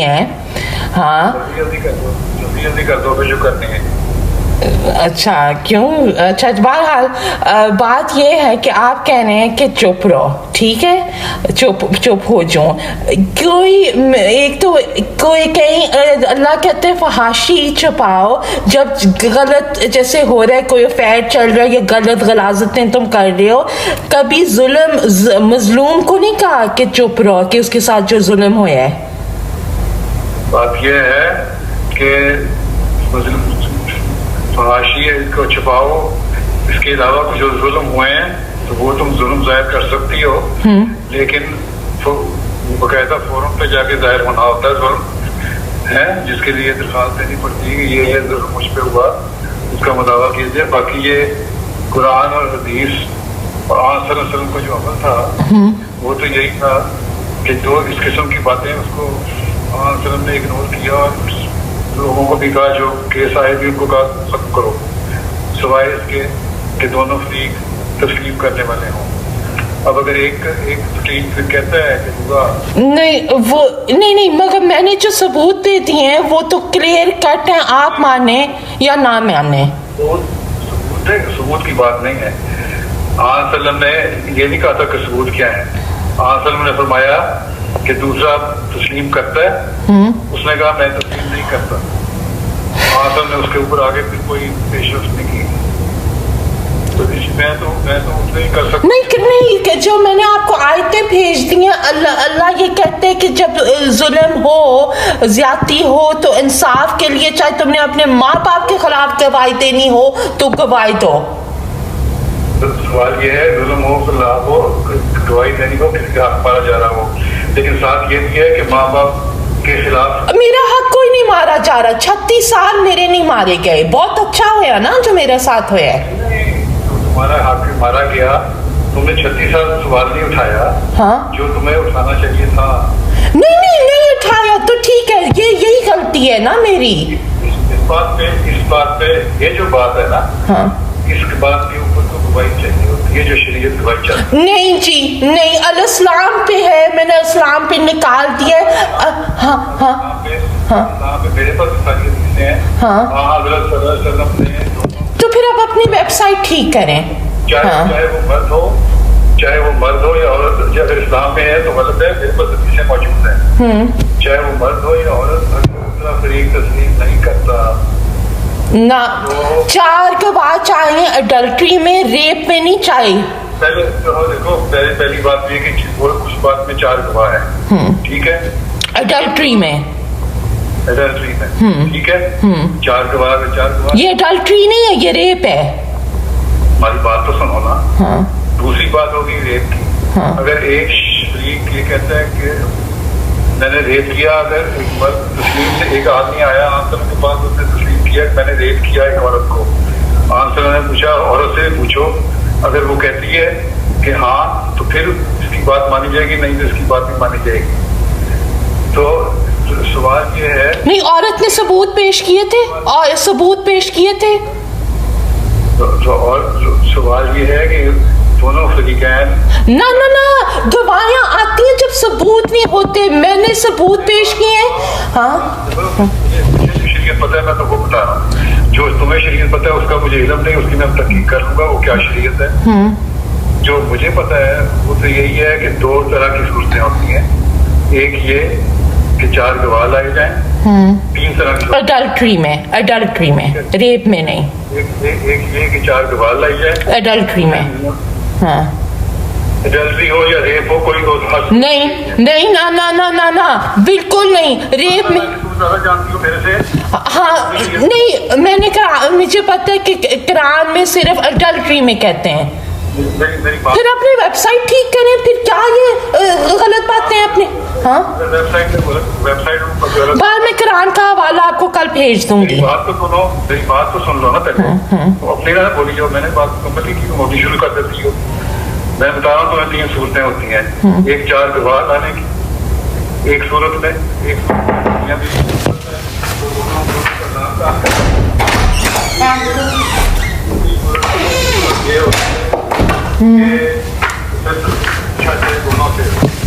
हैं। हाँ जल्दी जल्दी कर दो फिर जो करनी है। अच्छा क्यों? अच्छा बहरहाल बात ये है कि आप कह रहे हैं कि चुप रहो, ठीक है, चुप हो जाओ। कोई एक तो कोई कहीं अल्लाह कहते हैं फहाशी छुपाओ, जब गलत जैसे हो रहा है, कोई अफेयर चल रहा है या गलत गलाजतें तुम कर रहे हो, कभी जुल्म मजलूम को नहीं कहा कि चुप रहो कि उसके साथ जो जुल्म हुआ है? बात यह है कि फहाशी को छुपाओ, इसके अलावा कुछ जो जुल्म हुए हैं तो वो तुम जुल्म जाहिर कर सकती हो, लेकिन बकायदा फोरम पे जाके जाहिर होना होता है जुल्म है, जिसके लिए दरखास्त देनी पड़ती है कि ये जुल्म मुझ पे हुआ, उसका मुदावा कीजिए। बाकी ये कुरान और हदीस और आन सल्लल्लाहु का जो अमल था वो तो यही था कि जो इस किस्म की बातें उसको आन सल्लल्लाहु ने इग्नोर किया और लोगों को भी कहा जो केस आए भी उनको कहा खत्म करो, सिवाय इसके कि दोनों फरीक तस्लीम करने वाले हों। अब अगर एक फरीक फिर कहता है कि नहीं, मगर मैंने जो सबूत दे दिए हैं वो तो क्लियर कट है, आप माने या ना माने। सबूत की बात नहीं है। आन सल्लम ने ये नहीं कहा था कि सबूत क्या है। आन सल्लम ने फरमाया कि दूसरा तस्लीम करता है, उसने कहा मैं तस्लीम नहीं करता। आन सल्लम ने उसके ऊपर आगे फिर कोई पेशरफ्त नहीं की। तो मैं तो उतना ही कर सकता नहीं, जो मैंने आपको आयतें भेज दी हैं, अल्लाह ये कहते हैं कि जब जुल्म हो, ज्यादती हो तो इंसाफ के लिए, चाहे तुमने अपने माँ बाप के खिलाफ गवाही देनी हो तो गवाही दो। तो सवाल ये है जुल्म हो खिलाफ हो, गवाही देनी हो, किसी का हक मारा जा रहा हो, लेकिन साथ ये भी है कि माँ बाप के खिलाफ मेरा हक कोई नहीं मारा जा रहा। 36 साल मेरे नहीं मारे गए, बहुत अच्छा हुआ ना जो मेरे साथ हुआ है। तुम्हारा हक मारा गया, तुमने 36 साल सवाल नहीं उठाया। हाँ? जो तुम्हें उठाना चाहिए था। नहीं उठाया तो ठीक है, यही गलती है ना मेरी। इस बात पे ये जो बात है ना, हाँ? इस बात के ऊपर तो गवाही चाहिए होती है, जो शरीयत गवाही चाहती है। नहीं जी नहीं, अल इस्लाम पे है, मैंने इस्लाम पे निकाल दिया। मेरे पास सारी हदीसें हैं। हाँ? हज़रत सल्लल्लाहु अलैहि वसल्लम ने तो फिर आप अपनी वेबसाइट ठीक करें। चाहे वो मर्द हो या औरत, अगर इस्लाम में है तो गलत है, मेरे पास हदीसें मौजूद हैं। चाहे वो मर्द हो या औरत, दूसरा फरीक तस्लीम नहीं करता ना। 4 गवाह चाहिए अडल्ट्री में, रेप में नहीं चाहिए। पहले तो देखो, पहली बात ये कि कुछ बात में 4 गवाह है, ठीक है, अडल्ट्री में ठीक है, 4 गवाह। ये अडल्ट्री नहीं है, ये रेप है। हमारी बात तो सुनो ना। हाँ? दूसरी बात होगी रेप की। हाँ? अगर एक शरीक ये कहता है कि मैंने रेप किया, अगर एक मर्द तस्लीम से एक आदमी आया आंसर के पास, उसने तस्लीम किया कि मैंने रेप किया एक औरत को, आंसर ने पूछा औरत से पूछो, अगर वो कहती है कि हाँ तो फिर इसकी बात मानी जाएगी, नहीं तो इसकी बात नहीं मानी जाएगी। तो सवाल ये है, नहीं, औरत ने सबूत पेश किए थे और और सवाल ये है कि दोनों फरीकैन ना गवाहियां आती हैं जब सबूत नहीं होते। मैंने सबूत पेश किए हैं। हाँ? शरीयत पता है, मैं तो वो बता रहा हूँ। जो तुम्हें शरीयत पता है उसका मुझे इल्म नहीं, उसकी मैं तहकीक कर लूंगा वो क्या शरीयत है। जो मुझे पता है वो तो यही है कि 2 तरह की सूरतें होती हैं। एक ये कि 4 गवाह लाए जाएं, 3 तरह की अडल्ट्री में, रेप में नहीं। एक ये कि 4 गवाह लाई जाए अडल्ट्री में। हाँ? अडल्ट्री हो या रेप हो, कोई नहीं ना, बिल्कुल नहीं। रेप में ज्यादा जानती हो मेरे से। हाँ नहीं, मैंने कहा मुझे पता है कि कुरान में सिर्फ अडल्ट्री में कहते हैं। फिर अपनी वेबसाइट ठीक करें, फिर क्या ये गलत बातें हैं अपने। हाँ? वेबसाइट बाद में कुरान का हवाला आपको कल भेज दूंगी। मेरी बात तो सुन लो ना पहले। तो अपनी ना बोली, जो मैंने बात कंपनी की मोदी शुरू कर देती हो। मैं बता रहा हूँ तुम्हें 3 सूरतें होती हैं। एक 4 गवाह लाने की, एक सूरत में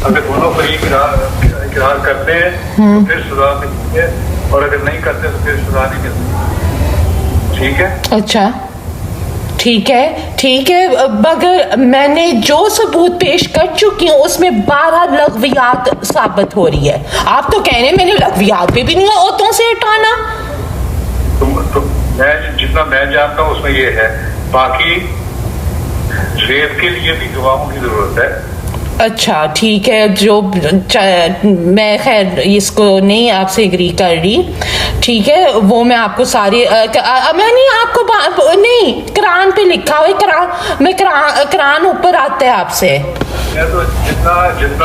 अगर दोनों फरीक इकरार करते हैं तो फिर सजा मिलती है, और अगर नहीं करते तो फिर सजा नहीं मिलती। ठीक है? अच्छा ठीक है, मगर मैंने जो सबूत पेश कर चुकी हूँ उसमें 12 लग़वियात साबित हो रही है। आप तो कह रहे हैं मैंने लग़वियात पे भी नहीं औरतों से हटाना। मैं जितना मैं जानता हूँ उसमें ये है, बाकी रेप के लिए भी गवाहों की जरूरत है। अच्छा ठीक है, जो मैं खैर इसको नहीं आपसे एग्री कर रही, ठीक है, वो मैं आपको सारी मैं नहीं आपको नहीं, कुरान पे लिखा हुआ है, कुरान मैं कुरान ऊपर आता है आपसे। मैं तो जितना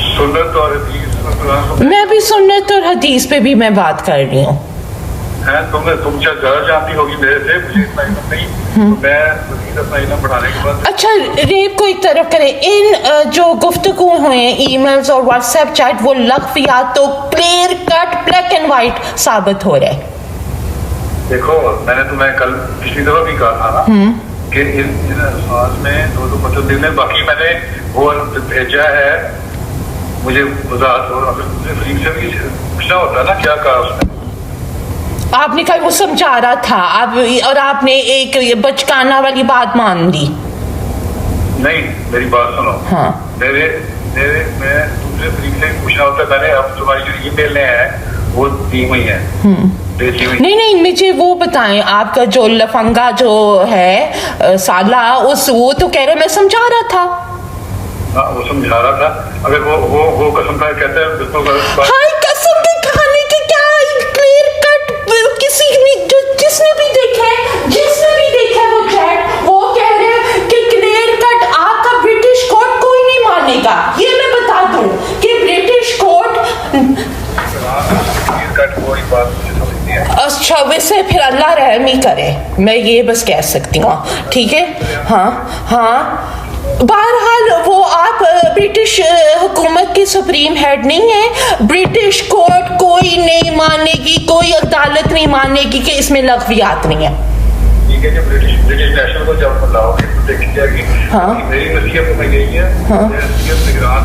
सुन्नत और हदीस, मैं भी सुन्नत और हदीस पे भी मैं बात कर रही हूँ। तुम ज्यादा जानती होगी मेरे से, मुझे इतना इल्म नहीं, तो मैं मज़ीद अपना इल्म बढ़ाने के बाद। अच्छा रेप को एक तरफ करें, इन जो गुफ्तगू हुए ईमेल्स और व्हाट्सएप चैट, वो लग़वियात तो clear cut black and white साबित हो रहे। देखो मैंने तुम्हें कल पिछली दफा भी कहा था ना कि इन अल्फाज में दो मतलब दिन है, बाकी मैंने वो भेजा है, मुझे वजाहत हो, अगर मुझे फ्री से भी पूछना होता ना क्या कहा उसने। आपने कहा वो समझा रहा था आप, और आपने एक बचकाना वाली बात मान ली। नहीं मेरी बात सुनो। हाँ मैं तुमसे फ्री से पूछना होता, मैंने अब तुम्हारी जो ईमेल है वो दी हुई है, भेजी हुई। नहीं मुझे वो बताएं, आपका जो लफंगा जो है साला, वो तो कह रहे मैं समझा रहा था। हाँ वो समझा रहा था, अगर वो कसम खा कहते हैं बिल्कुल गलत बात। हाय कसम के खाने के क्या क्लियर कट, किसी ने जो जिसने भी देखा है वो चैट, वो कह रहे हैं कि क्लियर कट आपका ब्रिटिश कोर्ट कोई नहीं मानेगा। ये मैं बता दूं कि ब्रिटिश कोर्ट क्लियर कट कोई बात मुझे समझ नहीं है। अच्छा वैसे फिर अल्लाह रहम ही करे, मैं ये बस कह सकती हूँ, ठीक है। हाँ बहरहाल वो आप ब्रिटिश हुकूमत की सुप्रीम हेड नहीं है, ब्रिटिश कोर्ट कोई नहीं मानेगी, कोई अदालत नहीं मानेगी कि इसमें लग़वियात नहीं है। ठीक है, जब ब्रिटिश नेशनल को जब बुलाओगे तो देखी जाएगी। हाँ मेरी नसीहत तुम्हें यही है, हाँ मैं नसीहत निगरान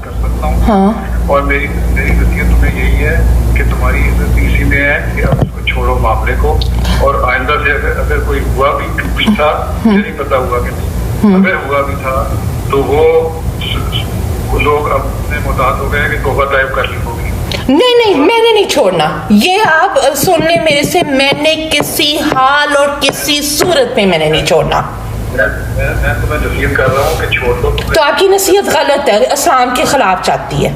कर सकता हूँ। हाँ और मेरी नसीहत तुम्हें यही है कि तुम्हारी इज्जत इसी में है कि अब उसको छोड़ो मामले को, और आइंदा से अगर कोई हुआ भी था, मुझे नहीं पता हुआ कि नहीं, अगर हुआ भी था तो वो लोग अपने मुताद हो गए कि तौबा ताइब कर ली होगी। नहीं मैंने नहीं छोड़ना, ये आप सुन ले मेरे से, मैंने किसी हाल और किसी सूरत में मैंने नहीं छोड़ना। मैं तुम्हें नसीहत कर रहा हूँ कि छोड़ दो। तो आपकी नसीहत गलत है, इस्लाम के खिलाफ जाती है।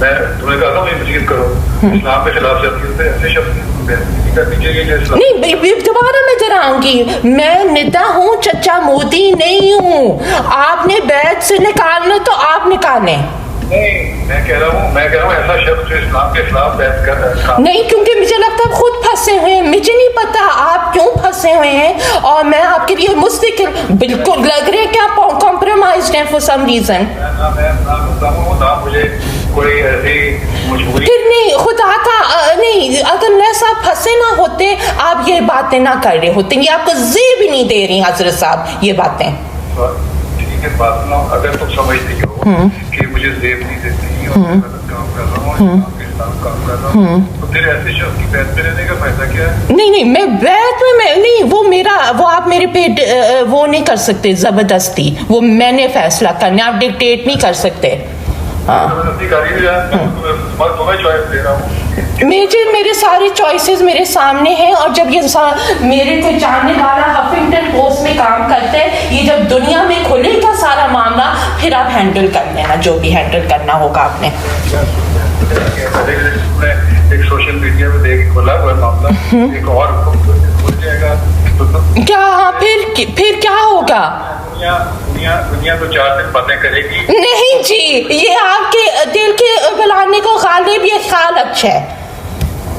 मैं तुम्हें कहता हूँ ये नसीहत करो, इस्लाम के खिलाफ जाती है, ऐसे शब्द नहीं दोबारा मैं डराऊंगी, मैं निदा हूँ, चचा मोदी नहीं हूँ। आपने बैत से निकालना तो आप निकालें। नहीं मैं कह रहा हूँ ऐसा शब्द जो इस्लाम के खिलाफ बैत कर रहा है नहीं, क्योंकि मुझे लगता है खुद फंसे हुए हैं, मुझे नहीं पता आप क्यों फंसे हुए हैं, और मैं आपके लिए मुस्तकिल बिल्कुल लग रहे हैं कि आप कॉम्प्रोमाइज्ड हैं फॉर सम रीजन। ना मुझे कोई ऐसी मजबूरी फिर नहीं खुदा का नहीं, अगर ऐसा फंसे ना होते आप ये बातें ना कर रहे होते, ये आपको जी भी नहीं दे रही हजरत साहब ये बातें। ठीक है बात सुनो, अगर तुम समझती हो कि मुझे जेब नहीं देती और मैं गलत काम कर रहा हूँ, काम कर रहा हूँ, तो फिर ऐसे शख्स की बैत में रहने का फायदा क्या है? नहीं मैं बैत में मैं नहीं, वो आप मेरे पे वो नहीं कर सकते जबरदस्ती, वो मैंने फैसला करना, आप डिक्टेट नहीं कर सकते। मेरे सारे चॉइसेस मेरे सामने हैं, और जब ये मेरे को जानने वाला हफिंगटन पोस्ट में काम करता है, ये जब दुनिया में खुलेगा सारा मामला, फिर आप हैंडल कर लेना जो भी हैंडल करना होगा आपने। एक सोशल मीडिया में देख खोला हुआ मामला, एक और खुल जाएगा तो क्या? हाँ फिर क्या होगा? दुनिया तो 4 दिन बातें करेगी। नहीं जी, ये आपके दिल के बुलाने को गालिब ये ख्याल अच्छा है।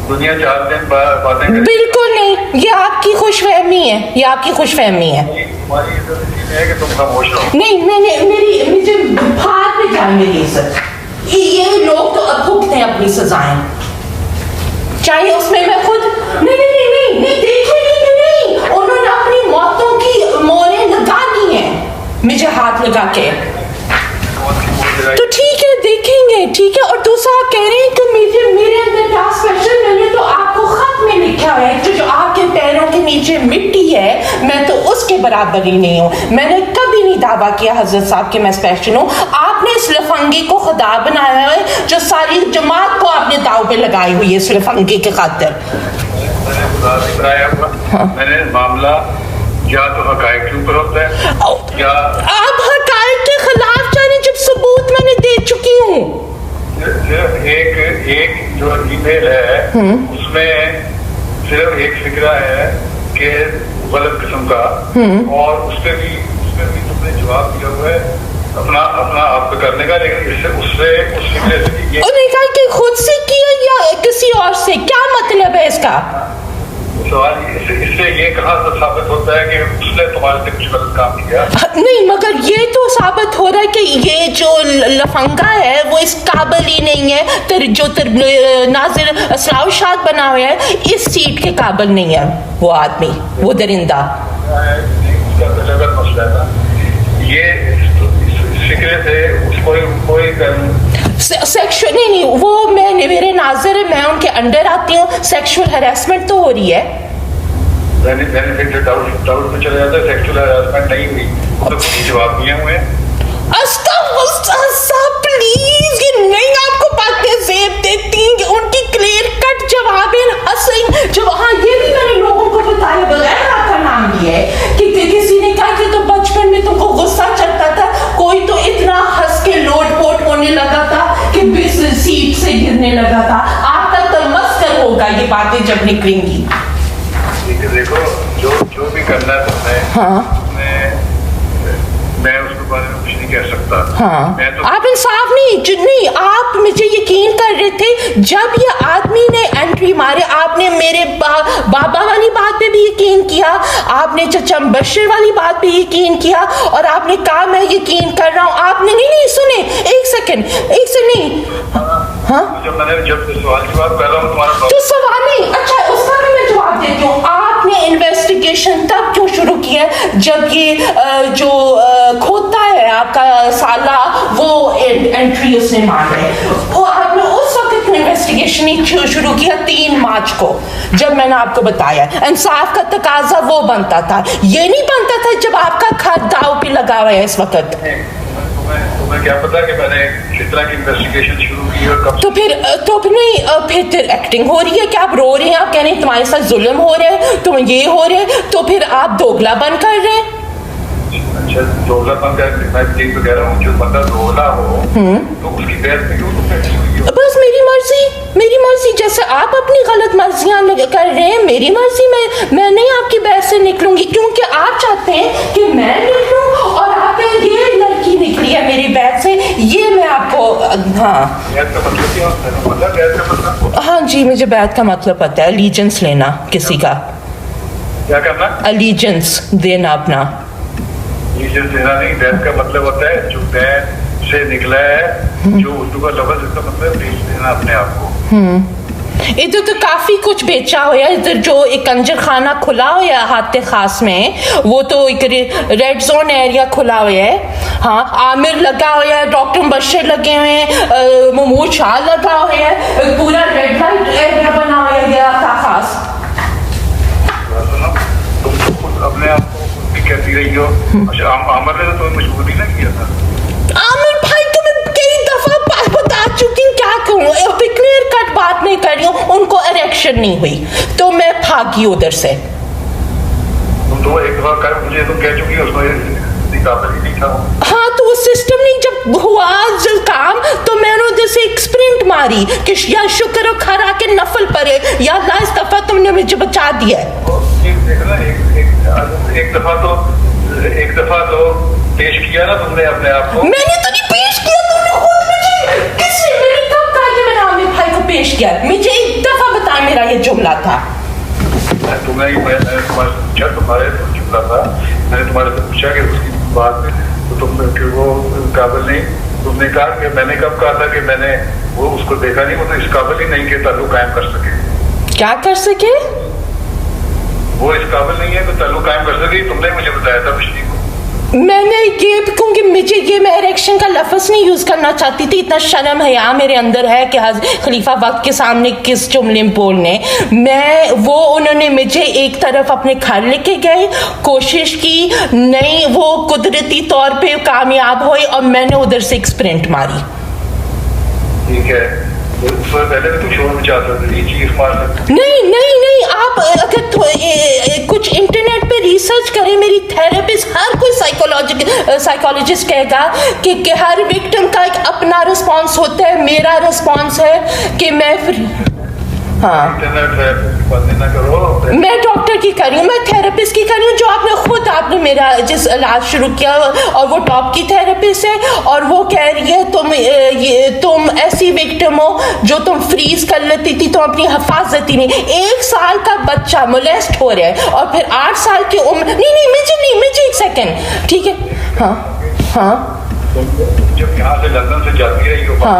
दुनिया 4 दिन बातें करेगी। बिल्कुल नहीं, ये आपकी खुशफहमी है, ये आपकी खुशफहमी है। तुम्हारी इज्जत है कि तुम खामोश रहो। नहीं मुझे भाग में जाए मेरी इज्जत, ये लोग तो अब भुगते हैं अपनी सजाएं, चाहे उसमें मैं खुद नहीं देखेंगे नहीं, उन्होंने अपनी मौतों की मोहरें लगा दी हैं मुझे हाथ लगा के, तो ठीक है دیکھیں گے ٹھیک ہے. اور دوسرا آپ کہہ رہے ہیں کہ میرے اندر کیا اسپیشل ملے, تو آپ کو خط میں لکھا ہے کہ جو آپ کے پیروں کے نیچے مٹی ہے میں تو اس کے برابر ہی نہیں ہوں. میں نے کبھی نہیں دعویٰ کیا حضرت صاحب کہ میں اسپیشل ہوں. آپ نے اس لفنگی کو خدا بنایا ہے جو ساری جماعت کو آپ نے داؤ پہ لگائی ہوئی ہے اس لفنگی کے خاطر. میں نے معاملہ یا تو حقائق کے اوپر ہوتا ہے یا آپ حقائق کے خلاف جانے جب ثبوت میں نے دے چکی ہوں. صرف ایک جو ای میل ہے اس میں صرف ایک فکرہ ہے کہ غلط قسم کا, اور اس پہ بھی تم نے جواب دیا ہوا ہے اپنا آپ پہ کرنے کا, لیکن اس فکرے سے انہوں نے کہا کہ خود سے کیا یا کسی اور سے, کیا مطلب ہے اس کا سوال. اس سے یہ کہاں سے ثابت ہوتا ہے کہ اس نے تمہارے سے کچھ غلط کام کیا؟ نہیں, مگر یہ تو ثابت ہو رہا ہے کہ یہ جو لفنگا ہے وہ اس قابل ہی نہیں ہے, جو ناظر اسراء الشاد بنا ہوا ہے اس سیٹ کے قابل نہیں ہے وہ آدمی, وہ درندہ. اس کا الگ مسئلہ تھا یہ, اس فکرے سے کوئی سیکشل نہیں, وہ میرے ناظر ہے, میں ان کے انڈر آتی ہوں, سیکشل ہراسمنٹ تو ہو رہی ہے. ڈاؤٹ میں چلا جاتا ہے, سیکشل ہراسمنٹ نہیں ہوئی تو کچھ جواب دیے ہوئے ہیں. پلیز یہ نہیں آپ کو باتیں زیب دیتی ہیں کہ ان کی کلیئر کٹ جواب جب ہاں یہ بھی میں نے لوگوں کو بتایا بغیر آپ کا نام لیا ہے کہ کسی نے کہا کہ تو بچپن میں تم کو غصہ چڑھتا تھا, کوئی تو اتنا ہنس کے لوٹ پوٹ ہونے لگا تھا کہ سیٹ سے گرنے لگا تھا. آپ کا تمسکر ہوگا یہ باتیں جب نکلیں گی. دیکھو جو بھی کرنا ہے تم نے, ہاں میں اس کے بارے میں کچھ نہیں کہہ سکتا. ہاں آپ انصاف نہیں, آپ مجھے یقین کر رہے تھے جب یہ آدمی نے انٹری مارے, آپ نے میرے بابا والی بات پہ بھی یقین کیا, آپ نے چچا مبشر والی بات پہ یقین کیا, اور آپ نے کہا میں یقین کر رہا ہوں. آپ نے نہیں سنے, ایک سیکنڈ نہیں, ہاں جب سوال جواب کر رہا ہوں تمہارا تو سوال نہیں, اچھا اس کا بھی میں جواب دیتی ہوں. آپ نے انویسٹیگیشن تب کیوں شروع کی ہے جب یہ جو کھوتا ہے آپ کا سالہ وہ انٹری اس نے مار رہے, وہ آپ نے اس وقت انویسٹیگیشن ہی شروع کیا 3 مارچ کو, جب میں نے آپ کو بتایا انصاف کا تقاضا وہ بنتا تھا, یہ نہیں بنتا تھا جب آپ کا کھاد داؤ پہ لگا ہوا ہے اس وقت. تمہیں کیا پتا کہ میں نے کس طرح کی انویسٹیگیشن شروع کی اور کب؟ تو پھر ایکٹنگ ہو رہی ہے کہ آپ رو رہے ہیں, آپ کہہ رہے ہیں تمہارے ساتھ ظلم ہو رہے ہیں, تم یہ ہو رہے ہیں, تو پھر آپ دوگلا بن کر رہے ہیں. اچھا دوگلا بن کر, میں یہ تو کہہ رہا ہوں جو بندہ دوگلا ہو تو اس کی بحث میں کیوں تم نے ہوئی ہو؟ بس میری مرضی جیسے آپ اپنی غلط مرضیاں کر رہے ہیں, میری مرضی میں نہیں آپ کی بحث سے نکلوں گی, کیونکہ آپ چاہتے ہیں کہ میں نکلوں اور آپ نے یہ لڑکی نکلی ہے میری بحث سے, یہ میں آپ کو ہاں جی مجھے بیعت کا مطلب پتا ہے, الیجنس لینا کسی کا, کیا کرنا, الیجنس دینا اپنا. الیجنس دینا نہیں, بیعت کا مطلب ہوتا ہے جو بیعت سے نکلا ہے, جو اردو کا لفظ اس کا مطلب بیچ دینا اپنے آپ کو. ادھر تو کافی کچھ بیچا ہوا ہے, ادھر جو ایک کنجر خانہ کھلا ہوا ہے ہاتھ خاص میں, وہ تو ایک ریڈ زون ایریا کھلا ہوا ہے. ہاں عامر لگا ہوا ہے, ڈاکٹر مبشر لگے ہوئے ہیں, محمود شاہ لگا ہوا ہے, پورا ریڈ لائٹ ایریا بنا ہوا ہے گیا تھا خاص. تم اپنے آپ کو خود بھی کہتی رہی ہو. اچھا عامر نے تو تمہیں مجبور نہیں نہ کیا تھا. عامر بھائی تو میں کئی دفعہ بتا چکی ہوں, کیا کہوں, کلیئر کٹ بات نہیں کر رہی ہوں, ان کو اریکشن نہیں ہوئی تو میں بھاگی ادھر سے. تم تو ایک دفعہ کر مجھے تم کہہ چکی اس میں قابل ہی نہیں تھا. ہاں تو وہ سسٹم نہیں جب ہوا کام تو میں نے ادھر سے ایک اسپرنٹ ماری کہ یا شکر و کھرا کے نفل پڑے, یا اللہ اس دفعہ تم نے مجھے بچا دیا ہے. ایک دفعہ تو پیش کیا نا تم نے اپنے آپ کو. میں نے تو نہیں پیش کیا, تم نے خود مجھے کس نے, میں نے کب کہا کہ میں نے عامر بھائی کو پیش کیا, مجھے ایک دفعہ بتا میرا یہ جملہ تھا. تم نے تمہارے پوچھا, تمہارے جملہ تھا, میں نے تمہارے سے پوچھا کہ اس کی بات میں تو تم کہ وہ قابل نہیں, تم نے کہا کہ میں نے کب کہا تھا کہ میں نے وہ اس کو دیکھا نہیں, وہ تو اس قابل ہی نہیں کہ تعلق قائم کر سکے. کیا کر سکے, وہ اس قابل نہیں ہے کہ تعلق قائم کر سکے, تم نے مجھے بتایا تھا پچھلی کو. मैंने ये, क्योंकि मुझे ये, मैं इरेक्शन का लफ्ज़ नहीं यूज़ करना चाहती थी, इतना शर्म हया मेरे अंदर है कि खलीफा वक्त के सामने किस जुमले बोलने, मैं वो, उन्होंने मुझे एक तरफ अपने घर लेके गए, कोशिश की, नहीं वो कुदरती तौर पे कामयाब हुए और मैंने उधर से एक स्प्रिंट मारी। ठीक है, पहले भी तुम शोर मचाते थे, चीख मारते। नहीं नहीं नहीं, आप अगर कुछ इंटरनेट पे रिसर्च करें, मेरी थेरेपिस्ट, हर कोई साइकोलॉजिस्ट कहेगा कि हर विक्टिम का एक अपना रिस्पॉन्स होता है, मेरा रिस्पॉन्स है कि मैं हाँ, ना करो, मैं डॉक्टर की कर रही हूँ, मैं थेरेपिस्ट की कर रही हूँ, जो आपने मेरा जिस इलाज शुरू किया, और वो टॉप की थेरेपिस्ट है, और वो कह रही है तुम ऐसी विक्टिम हो जो तुम फ्रीज कर लेती थी, तुम अपनी हिफाजत ही नहीं। 1 साल का बच्चा मोलेस्ट हो रहा है, और फिर 8 साल की उम्र, मुझे एक सेकेंड, ठीक है, हाँ हाँ, जब यहाँ से लंदन से जाती रही हो, हाँ,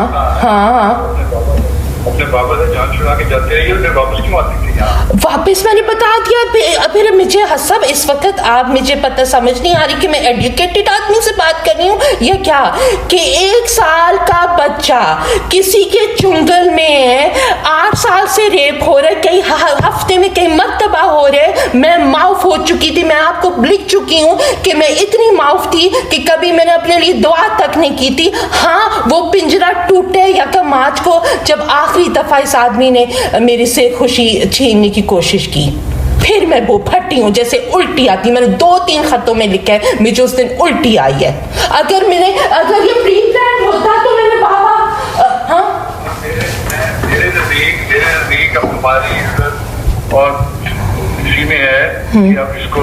अपने बाबा से जान छुड़ा के जाते रही हो, फिर वापस क्यों आती थी यहाँ? वापस मैंने बता दिया। फिर मुझे हसब, इस वक्त आप, मुझे पता समझ नहीं आ रही कि मैं एजुकेटेड आदमी से बात कर रही हूँ या क्या, कि 1 साल का बच्चा किसी के चुंगल में 8 साल से रेप हो रहा है, कई हफ्ते में कई मरतबा हो रहे हैं। मैं माउफ हो चुकी थी, मैं आपको लिख चुकी हूँ कि मैं इतनी माउफ थी कि कभी मैंने अपने लिए दुआ तक नहीं की थी। हाँ, वो पिंजरा टूटे यकम मार्च को, जब आखिरी दफा इस आदमी ने मेरे से खुशी छीनने की कोशिश की, फिर मैं वो फटी हूँ, जैसे उल्टी आती। मैंने 2-3 खतों में लिखा है मुझे उस दिन उल्टी आई है। अगर ये प्री प्लान होता तो मैंने बाबा, हाँ, मेरे नजदीक अब तुम्हारी इज्जत और इसी में है कि अब इसको,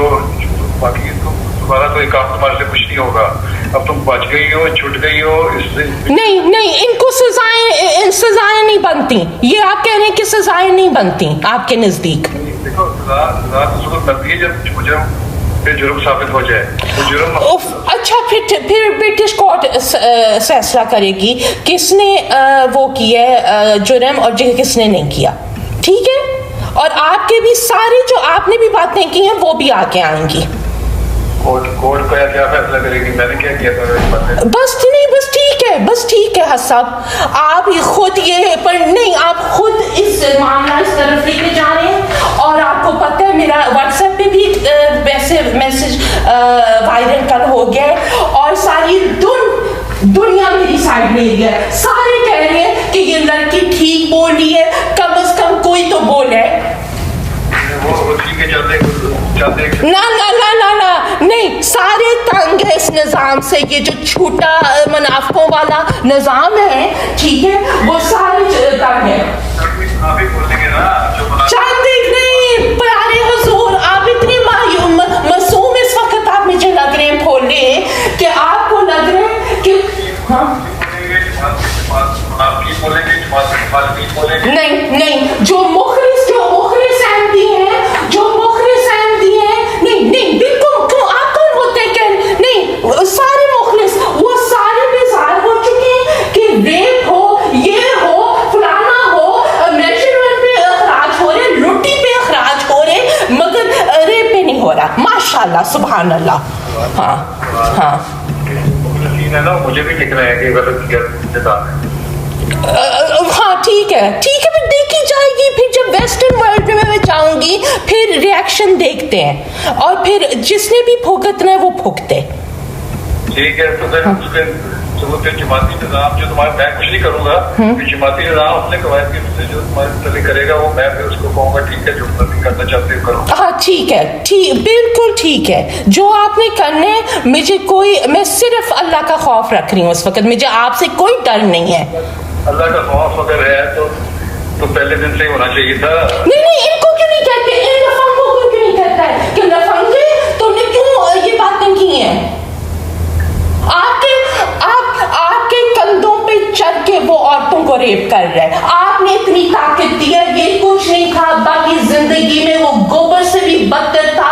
बाकी तुम्हारा कोई काम तुम्हारे से कुछ नहीं होगा। अब तुम बच गई हो, छूट गई हो, इससे नहीं, इनको सजाएं नहीं बनती, ये आप कह रहे हैं कि सजाएं नहीं बनती आपके नजदीक। देखो, सजा तो बनती है जब जुर्म साबित हो जाए, तो जुर्म। अच्छा, फिर ब्रिटिश कोर्ट फैसला करेगी किसने वो किया जुर्म और किसने नहीं किया, ठीक है। और आपके भी सारे जो आपने भी बातें की हैं वो भी आके आएंगी। कोर्ट का क्या फैसला करेगी? मैंने क्या किया था? बस ठीक है हसब, आप खुद ये पर नहीं, आप खुद इस मामला इस तरफ लेके जा रहे हैं। और आपको पता है मेरा व्हाट्सएप पे भी वैसे मैसेज वायरल कर हो गया है, और सारी दुनिया मेरी साइड में ही है। सारे कह रहे हैं कि ये लड़की ठीक बोल रही है, कम से कम कोई तो बोले। वो ठीक है, चलते ना नहीं, सारे तंग है इस निजाम से। ये जो छूटा मुनाफों वाला निजाम है, ठीक है, वो सारे तंग है। आप ही बोलेंगे ना, चांदिक नहीं, प्यारे हुजूर, आप इतनी मासूम इस वक्त आप मुझे लग रहे हैं भोले, कि आपको लग रहे हैं कि हाँ, नहीं, जो मुखलिस एमपी हैं, नहीं, बिल्कुल, क्यों आप कौन होते हैं? क्या नहीं, सारे मुखलिस वो सारे बेजार हो चुके हैं कि रेप हो, ये हो, फलाना हो, मेजरमेंट पे अखराज हो रहे, लुटी पे अखराज हो रहे, मगर रेप पे नहीं हो रहा। माशाल्लाह, सुभान अल्लाह। हाँ, है ना, मुझे भी लिख रहे हैं कि गलत हाँ, ठीक है, फिर देखी जाएगी। फिर जब वेस्टर्न वर्ल्ड में मैं जाऊंगी, फिर रिएक्शन देखते हैं, और फिर जिसने भी भुगतना है वो भुगते। ठीक है, तो फिर उसके फिर जमाती निजाम जो तुम्हारे, मैं कुछ नहीं करूंगा, जमाती निजाम अपने कवायद के मुझसे जो तुम्हारे तले करेगा, वो मैं फिर उसको कहूंगा ठीक है, जो करना चाहते हो करो। हाँ, ठीक है, बिल्कुल ठीक है, जो आपने करने, मुझे कोई, मैं सिर्फ अल्लाह का खौफ रख रही हूँ इस वक्त, मुझे आपसे कोई डर नहीं है। अल्लाह का खौफ अगर है तो पहले दिन से ही होना चाहिए था। नहीं, इनको क्यों नहीं कहते, इन लफंगों को क्यों नहीं कहता है कि लफंगे तुमने क्यों ये बातें की हैं? आपके कंधों पे चढ़ के वो औरतों को रेप कर रहे हैं। आपने इतनी ताकत दी है, ये कुछ नहीं था, बाकी जिंदगी में वो गोबर से भी बदतर था।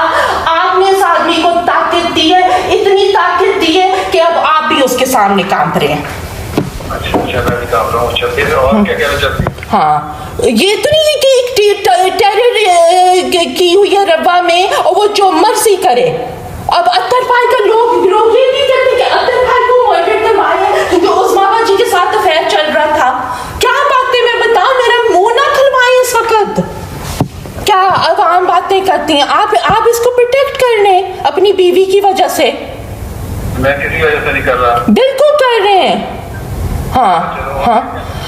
आपने इस आदमी को ताकत दी है, इतनी ताकत दी है कि अब आप भी उसके सामने कांप रहे हैं। अच्छा, मैं भी कांप रहा हूँ। चलते और क्या कहना चाहती हैं? हाँ, ये तो नहीं कि एक टेरर की हुई है रवा में, और वो जो मर्जी करे, اب اطہر بھائی کا لوگ یہ نہیں کہتے کہ اطہر بھائی کو مرڈر کروایا ہے کیونکہ عظمیٰ باجی کے ساتھ افیئر چل رہا تھا. کیا باتیں میں بتاؤں, میرا منہ نہ کھلوائیں اس وقت. کیا عوام باتیں کرتی ہیں, آپ اس کو پروٹیکٹ کر رہے ہیں اپنی بیوی کی وجہ سے. میں کسی وجہ سے نہیں کر رہا. بالکل کر رہے ہیں. ہاں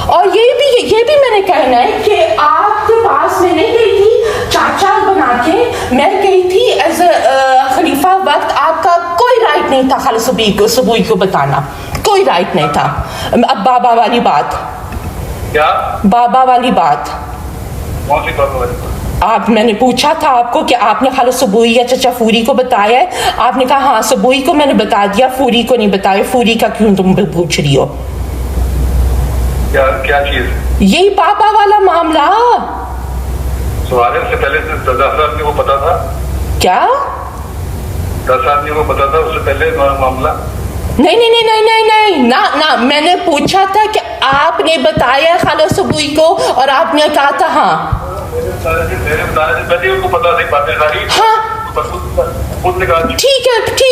اور یہ بھی میں نے کہنا ہے کہ آپ کے پاس میں نہیں گئی تھی چاچا بنا کے, میں گئی تھی ایز اے خلیفہ وقت. آپ کا کوئی رائٹ نہیں تھا خالد صبوئی کو بتانا, کوئی رائٹ نہیں تھا. اب بابا والی بات, کیا بابا والی بات, کون سی بابا والی بات؟ آپ, میں نے پوچھا تھا آپ کو کہ آپ نے خالد صبوئی یا چچا فوری کو بتایا ہے, آپ نے کہا ہاں صبوئی کو میں نے بتا دیا, فوری کو نہیں بتایا. فوری کا کیوں تم پوچھ رہی ہو؟ کیا چیز؟ یہی بابا والا معاملہ. سوال سے پہلے 10 آدمی کو پتا تھا. کیا 10 آدمی کو پتا تھا اس سے پہلے معاملہ؟ نہیں, نہ میں نے پوچھا تھا کہ آپ نے بتایا خالد صبوئی کو اور آپ نے کہا تھا ہاں. میرے بتانے سے پہلے ان کو پتا تھی باتیں ساری. ہاں ٹھیک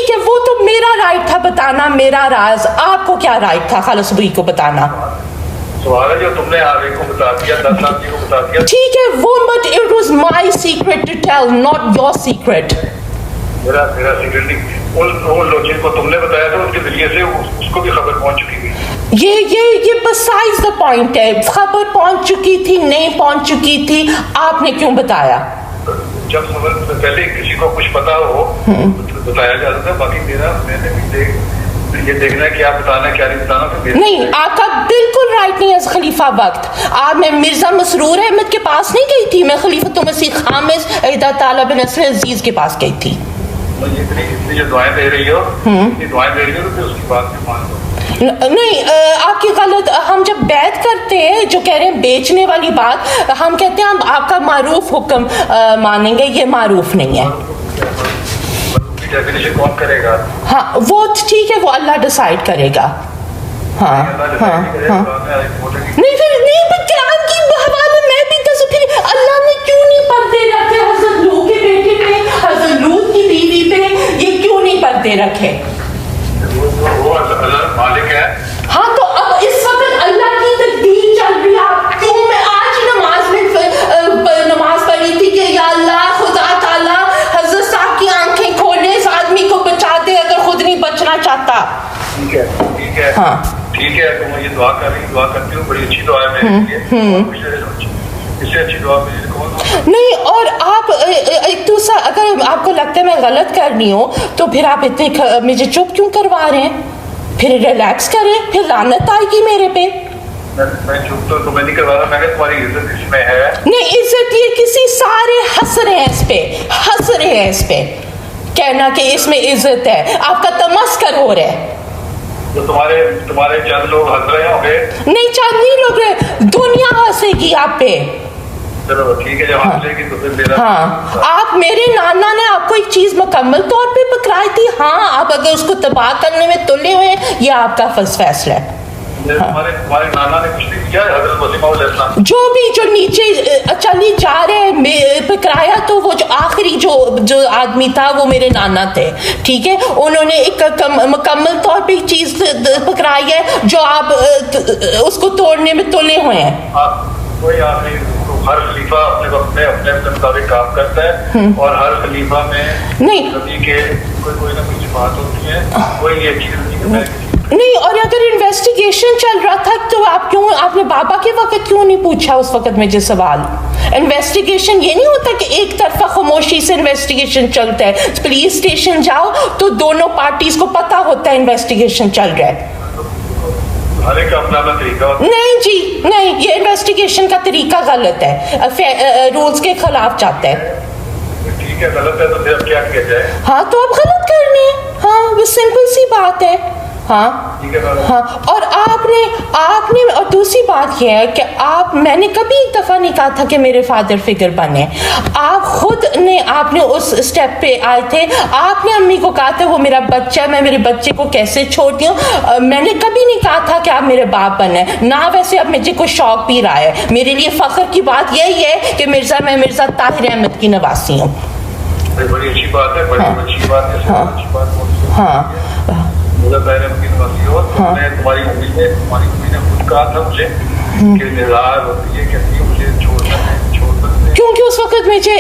ہے, وہ تو میرا رائٹ تھا بتانا, میرا راز. آپ کو کیا رائٹ تھا خالد صبوئی کو بتانا؟ سوال ہے جو تم نے آگے کو بتا دیا, 10 آدمی کو بتا دیا. ٹھیک ہے وہ, but it was my secret to tell, not your secret. میرا سیکرٹ نہیں. ان لوگ جن کو تم نے بتایا تھا ان کے ذریعے سے اس کو بھی خبر پہنچ چکی تھی. یہ بسائز دا پوائنٹ ہے. خبر پہنچ چکی تھی نہیں پہنچ چکی تھی, آپ نے کیوں بتایا؟ جب خبر پہلے کسی کو کچھ پتا ہو بتایا جاتا تھا. باقی میں نے بھی یہ دیکھنا ہے کیا بتانا ہے کیا نہیں بتانا. نہیں, آپ کا بالکل رائٹ نہیں ہے خلیفہ وقت. آپ, میں مرزا مسرور احمد کے پاس نہیں گئی تھی, میں خلیفۃ مسیح خامس عہدہ تعالیٰ بن نصر عزیز کے پاس گئی تھی. اتنی جو دعائیں دے رہی ہو تو پھر اس کی بات بھی مان لو. نہیں, آپ کی غلط. ہم جب بیعت کرتے ہیں, جو کہہ رہے ہیں بیچنے والی بات, ہم کہتے ہیں ہم آپ کا معروف حکم مانیں گے. یہ معروف نہیں ہے. ڈیفینیشن کون کرے گا؟ ہاں وہ ٹھیک ہے, وہ اللہ ڈیسائیڈ کرے گا. ہاں نہیں پھر قرآن کی حوالے میں بھی تو پھر اللہ نے کیوں نہیں پردے رکھے حضرت لوط کے بیٹے پہ, حضرت لوط کی بیوی پہ, یہ کیوں نہیں پردے رکھے؟ وہ اللہ مالک ہے. ہاں تو اب اس وقت اللہ کی تقدیر چل رہی ہے. آپ کیوں, میں آج نماز پڑھی تھی کہ یا اللہ خدا تعالیٰ حضرت صاحب کی آنکھیں کھولے, اس آدمی کو بچا دے اگر خود نہیں بچنا چاہتا. ٹھیک ہے ہاں ٹھیک ہے, تو میں یہ دعا کرتی ہوں. بڑی اچھی دعا ہے میرے لیے. اس سے اچھی دعا میرے کون نہیں. اور آپ ایک دوسرا, اگر آپ کو لگتا ہے میں غلط کر رہی ہوں تو پھر آپ اتنے مجھے چپ کیوں کروا رہے ہیں؟ پھر ریلیکس کریں, پھر لعنت آئے گی میرے پہ. میں چپ تو تمہیں نہیں کروا رہا. میں کہ تمہاری عزت اس میں ہے. نہیں, عزت یہ کسی سارے ہنس رہے ہیں اس پہ کہنا کہ اس میں عزت ہے. آپ کا تمسخر ہو رہا ہے. جو تمہارے چند لوگ ہنس رہے ہوں گے. نہیں, چند نہیں لوگ رہے, دنیا ہنسے گی آپ پہ. چلو ٹھیک ہے, جب ہنس لے گی تو پھر میرا. ہاں, آپ, میرے نانا نے آپ کو ایک چیز مکمل طور پہ پکڑائی تھی. ہاں, آپ اگر اس کو تباہ کرنے میں تلے ہوئے ہیں, یہ آپ کا فیصلہ ہے. تمہارے نانا نے کچھ نہیں کیا. حضرت وسیم علیہ السلام جو نیچے چلی جا رہے پکڑایا, تو وہ جو آخری جو آدمی تھا وہ میرے نانا تھے. ٹھیک ہے, انہوں نے ایک مکمل طور پہ ایک چیز پکڑائی ہے جو آپ اس کو توڑنے میں تلے ہوئے ہیں. کوئی آخری, ہر خلیفہ اپنے وقت میں اپنے مطابق کام کرتا ہے, اور ہر خلیفہ میں نبی کے کوئی نہ کوئی بات ہوتی ہے. کوئی یہ چیز نہیں. اور اگر انویسٹیگیشن چل رہا تھا تو آپ نے بابا کے وقت کیوں نہیں پوچھا اس وقت میں جو سوال؟ انویسٹیگیشن یہ نہیں ہوتا کہ ایک طرفہ خاموشی سے انویسٹیگیشن چلتا ہے. پولیس اسٹیشن جاؤ تو دونوں پارٹیز کو پتا ہوتا ہے انویسٹیگیشن چل رہا ہے. ہر ایک اپنا اپنا طریقہ. نہیں جی نہیں, یہ انویسٹیگیشن کا طریقہ غلط ہے, رولز کے خلاف جاتا ہے. ٹھیک ہے, غلط ہے تو پھر کیا کیا جائے؟ ہاں تو آپ غلط کر رہے ہیں. ہاں, وہ سمپل سی بات ہے. ہاں اور آپ نے اور دوسری بات یہ ہے کہ میں نے کبھی ایک دفعہ نہیں کہا تھا کہ میرے فادر فگر بنے. آپ خود نے آپ نے اس اسٹیپ پہ آئے تھے. آپ نے امی کو کہا تھا وہ میرا بچہ ہے, میں میرے بچے کو کیسے چھوڑتی ہوں. میں نے کبھی نہیں کہا تھا کہ آپ میرے باپ بنے نہ. ویسے اب مجھے کوئی شوق بھی رہا ہے. میرے لیے فخر کی بات یہی ہے کہ میں مرزا طاہر احمد کی نواسی ہوں. بڑی اچھی بات ہے, بڑی اچھی بات ہے, اچھی بات. ہاں مجھے پہلے کی نواسی ہو تو میں تمہاری امی نے خود کہا تھا مجھے کہ نظار ہوتی ہے, کہتی ہے مجھے چھوڑنا ہے, چھوڑ سکتے ہیں. کیونکہ اس وقت مجھے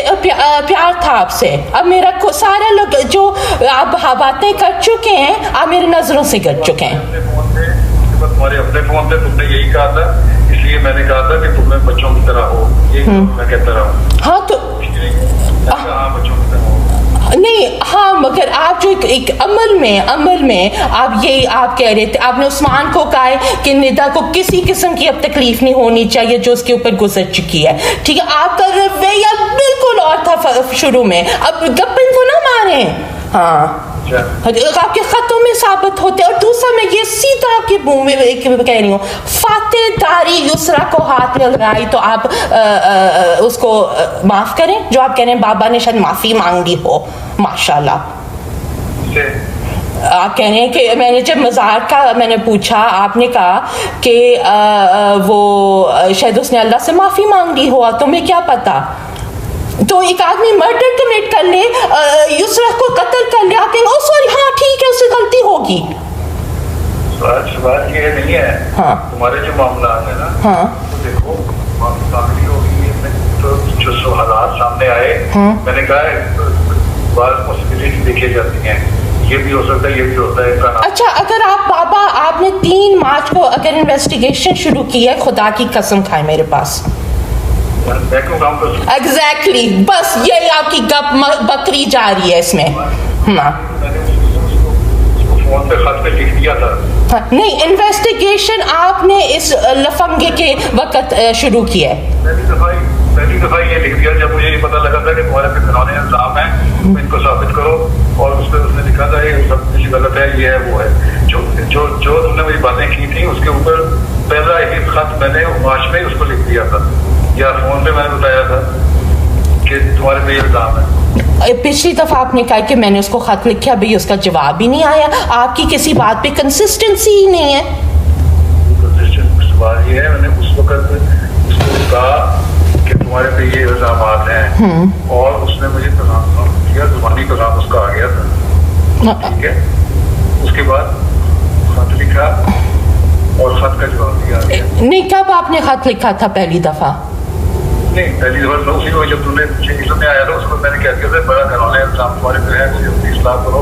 پیار تھا آپ سے. اب میرا سارے لوگ جو آپ باتیں کر چکے ہیں آپ میری نظروں سے گر چکے ہیں. تمہارے اپنے فون پہ تم نے یہی کہا تھا, اس لیے میں نے کہا تھا کہ تم بچوں کی طرح ہو, یہ میں کہتا رہا ہوں. ہاں تو ہاں بچوں کی طرح ہو نہیں, ہاں مگر آپ جو ایک عمل میں آپ کہہ رہے تھے, آپ نے عثمان کو کہا ہے کہ ندا کو کسی قسم کی اب تکلیف نہیں ہونی چاہیے جو اس کے اوپر گزر چکی ہے. ٹھیک ہے, آپ کا رویہ بالکل اور تھا شروع میں, اب گپن کو نہ ماریں. ہاں آپ کے خطوں میں ثابت ہوتے. اور دوسرا میں یہ سیدھا آپ کے منہ میں کہہ رہی ہوں, فاتح داری یسرا کو ہاتھ میں لگائی تو آپ اس کو معاف کریں. جو آپ کہہ رہے ہیں بابا نے شاید معافی مانگ لی ہو, ماشاءاللہ. آپ کہہ رہے ہیں کہ میں نے جب مزار کا میں نے پوچھا, آپ نے کہا کہ وہ شاید اس نے اللہ سے معافی مانگ لی ہوا, تمہیں کیا پتا. تو ایک آدمی مرڈر کمٹ کر لے, یسرا کو قتل کر لے, آپ کہیں او سوری ہاں ٹھیک ہے اس سے غلطی ہوگی. بات یہ نہیں ہے, ہاں تمہارے جو معاملات ہیں نا, ہاں دیکھو معاملات ہوگی, تو جو حالات سامنے آئے, میں نے کہا بعض پاسبلٹی دیکھی جاتی ہیں, یہ بھی ہو سکتا ہے, یہ بھی ہوتا ہے. اچھا, اگر آپ بابا آپ نے 3 مارچ کو اگر انویسٹیگیشن شروع کی ہے, خدا کی قسم کھائے میرے پاس. ایگزیکٹلی, بس یہی آپ کی گپ بکری جا رہی ہے اس میں. فون پہ خط پہ لکھ دیا تھا. نہیں, انویسٹیگیشن آپ نے اس لفنگے کے وقت شروع کی ہے. پہلی دفعہ یہ لکھ دیا جب مجھے یہ پتا لگا تھا کہ تمہارے پہ گھرانے الزام ہیں, تم ان کو ثابت کرو. اور اس پہ اس نے لکھا تھا یہ سب کچھ غلط ہے, یہ ہے وہ ہے, جو تم نے مجھے باتیں کی تھیں اس کے اوپر پہلا ہی خط میں نے مارچ میں اس کو لکھ دیا تھا, یا فون پہ میں نے بتایا تھا کہ تمہارے پہ یہ الزام ہے. پچھلی دفعہ آپ نے کہا کہ میں نے اس کو خط لکھا, بھئی اس کا جواب ہی نہیں آیا. آپ کی کسی بات پہ کنسسٹنسی ہی نہیں ہے. سوال یہ ہے, میں نے اس وقت اس کو کہا کہ تمہارے پہ یہ الزامات ہیں, اور اس نے مجھے پیغام کیا, زبانی پیغام اس کا آ گیا تھا. ٹھیک ہے, اس کے بعد خط لکھا اور خط کا جواب دیا گیا. نہیں, کب آپ نے خط لکھا تھا پہلی دفعہ؟ نہیں, پہلی دفعہ تو اسی کو جب تم نے علم میں آیا تھا, اس کو میں نے کہا کہ بڑا گھرانے الزام تمہارے پہ ہے, مجھے اپنی اصلاح کرو.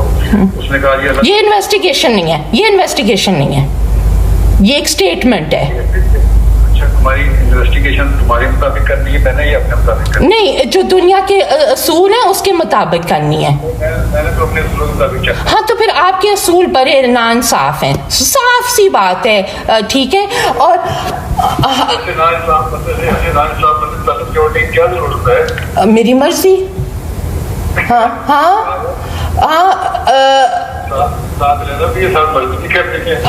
اس نے کہا یہ انویسٹیگیشن نہیں ہے, یہ انویسٹیگیشن نہیں ہے, یہ ایک اسٹیٹمنٹ ہے. اچھا, تمہاری انویسٹیگیشن تمہارے مطابق کرنی ہے, میں نے یہ اپنے مطابق کرنی ہے. نہیں, جو دنیا کے اصول ہیں اس کے مطابق کرنی ہے. میں نے تو اپنے اصول کے مطابق چلنا. ہاں, تو پھر آپ کے اصول بڑے ناانصاف ہیں, صاف سی بات ہے. ٹھیک ہے, اور میری مرضی. ہاں ہاں ہاں